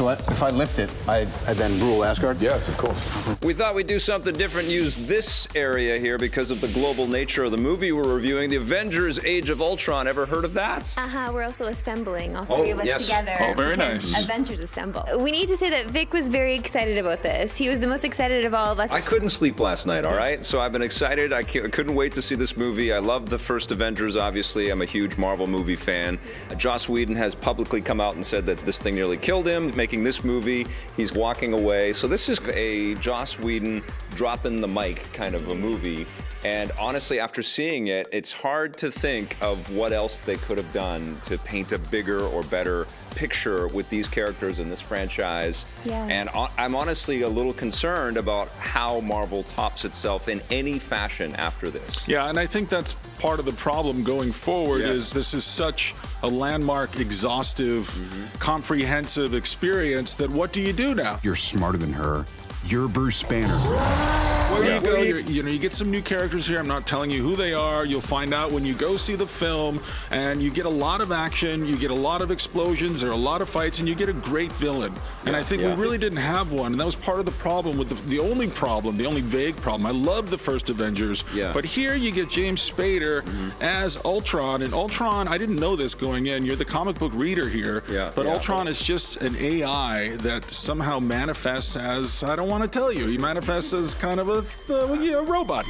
So if I lift it, I then rule Asgard? Yes, of course. We thought we'd do something different, use this area here because of the global nature of the movie we're reviewing, the Avengers Age of Ultron. Ever heard of that? We're also assembling, all three of us together. Oh, very nice. Avengers Assemble. We need to say that Vic was very excited about this. He was the most excited of all of us. I couldn't sleep last night, all right? So I've been excited. I couldn't wait to see this movie. I love the first Avengers, obviously. I'm a huge Marvel movie fan. Joss Whedon has publicly come out and said that this thing nearly killed him, making this movie. He's walking away. So this is a Joss Whedon dropping the mic kind of a movie. And honestly, after seeing it, it's hard to think of what else they could have done to paint a bigger or better picture with these characters in this franchise. Yeah. And I'm honestly a little concerned about how Marvel tops itself in any fashion after this. Yeah, and I think that's part of the problem going forward. Yes. Is this is such a landmark, exhaustive, comprehensive experience that what do you do now? You're smarter than her. You're Bruce Banner. Where you go, you get some new characters here. I'm not telling you who they are. You'll find out when you go see the film, and you get a lot of action, you get a lot of explosions, there are a lot of fights, and you get a great villain. And I think we really didn't have one, and that was part of the problem with the only vague problem. I love the first Avengers, but here you get James Spader as Ultron, and Ultron, I didn't know this going in, you're the comic book reader here, but Ultron is just an AI that somehow manifests as, I don't want to tell you, he manifests as kind of a robot.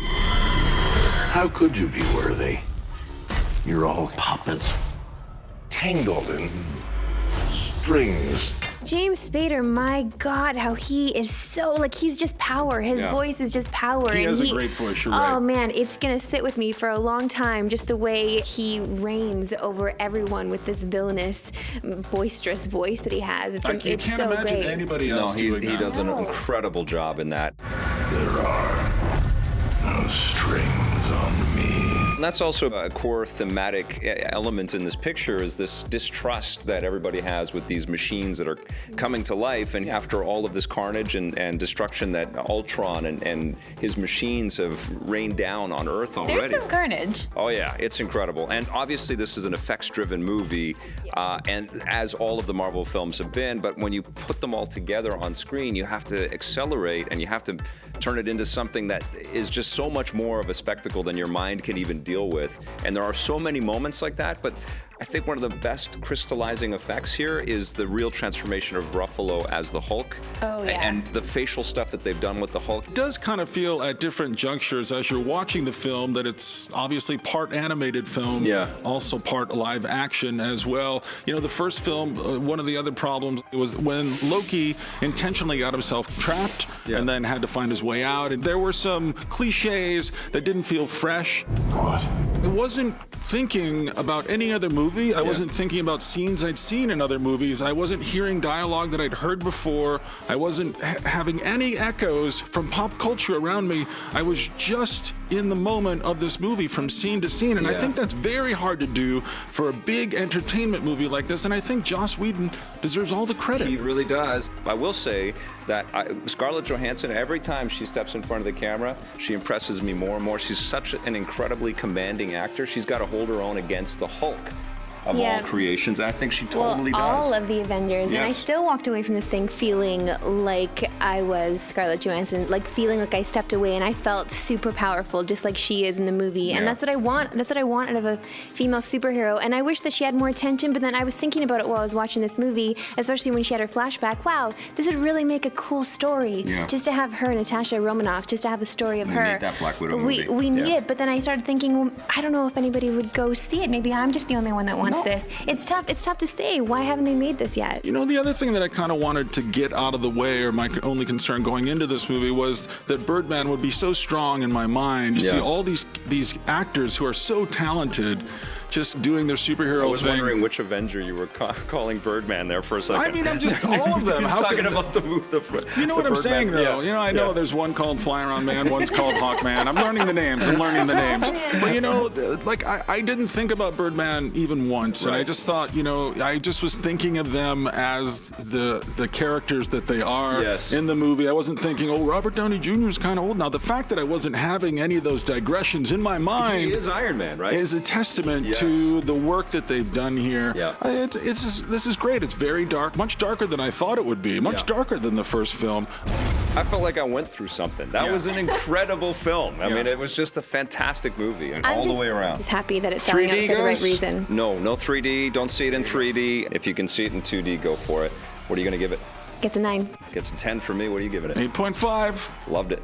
How could you be worthy? You're all puppets, tangled in strings. James Spader, my God, how he is so, he's just power. His voice is just power. He has a great voice, you're right. Oh man, it's gonna sit with me for a long time, just the way he reigns over everyone with this villainous, boisterous voice that he has. It's You can't so imagine great. anybody else doing that. He does an incredible job in that. There are no strings on me. And that's also a core thematic element in this picture, is this distrust that everybody has with these machines that are coming to life. And after all of this carnage and destruction that Ultron and his machines have rained down on Earth already. There's some carnage. Oh yeah, it's incredible. And obviously this is an effects-driven movie, and as all of the Marvel films have been, but when you put them all together on screen, you have to accelerate and you have to turn it into something that is just so much more of a spectacle than your mind can even deal with. And there are so many moments like that, but I think one of the best crystallizing effects here is the real transformation of Ruffalo as the Hulk. Oh, yeah. And the facial stuff that they've done with the Hulk. It does kind of feel at different junctures as you're watching the film that it's obviously part animated film, also part live action as well. You know, the first film, one of the other problems was when Loki intentionally got himself trapped and then had to find his way out. And there were some cliches that didn't feel fresh. What? I wasn't thinking about any other movie. I wasn't thinking about scenes I'd seen in other movies. I wasn't hearing dialogue that I'd heard before. I wasn't having any echoes from pop culture around me. I was just in the moment of this movie from scene to scene. And I think that's very hard to do for a big entertainment movie like this. And I think Joss Whedon deserves all the credit. He really does. I will say that Scarlett Johansson, every time she steps in front of the camera, she impresses me more and more. She's such an incredibly commanding actor. She's got to hold her own against the Hulk of all creations. And I think she totally does. All of the Avengers. And I still walked away from this thing feeling like I was Scarlett Johansson, feeling like I stepped away and I felt super powerful, just like she is in the movie. And that's what I want. That's what I want out of a female superhero. And I wish that she had more attention, but then I was thinking about it while I was watching this movie, especially when she had her flashback. Wow, this would really make a cool story. Just to have her, Natasha Romanoff, just to have the story of her. We need that Black Widow movie. We need it, but then I started thinking, well, I don't know if anybody would go see it. Maybe I'm just the only one that wants this. It's tough to say. Why haven't they made this yet? You know, the other thing that I kind of wanted to get out of the way, or my only concern going into this movie, was that Birdman would be so strong in my mind to see all these actors who are so talented just doing their superhero thing. I was wondering which Avenger you were calling Birdman there for a second. I mean, I'm just all of them. He's talking about the you know what I'm saying, though? You know, I know there's one called Fly Around Man, one's called Hawkman. I'm learning the names. But, you know, I didn't think about Birdman even once. And I just thought, you know, I just was thinking of them as the characters that they are in the movie. I wasn't thinking, oh, Robert Downey Jr. is kind of old now. The fact that I wasn't having any of those digressions in my mind he is Iron Man, right? Is a testament to the work that they've done here. Yeah. This is great. It's very dark, much darker than I thought it would be, much darker than the first film. I felt like I went through something. That was an incredible film. I mean, it was just a fantastic movie all the way around. I'm just happy that it's selling out 3D, for the right guys? reason. No 3D. Don't see it in 3D. If you can see it in 2D, go for it. What are you going to give it? Gets a 9. Gets a 10 for me. What are you giving it? 8.5. Loved it.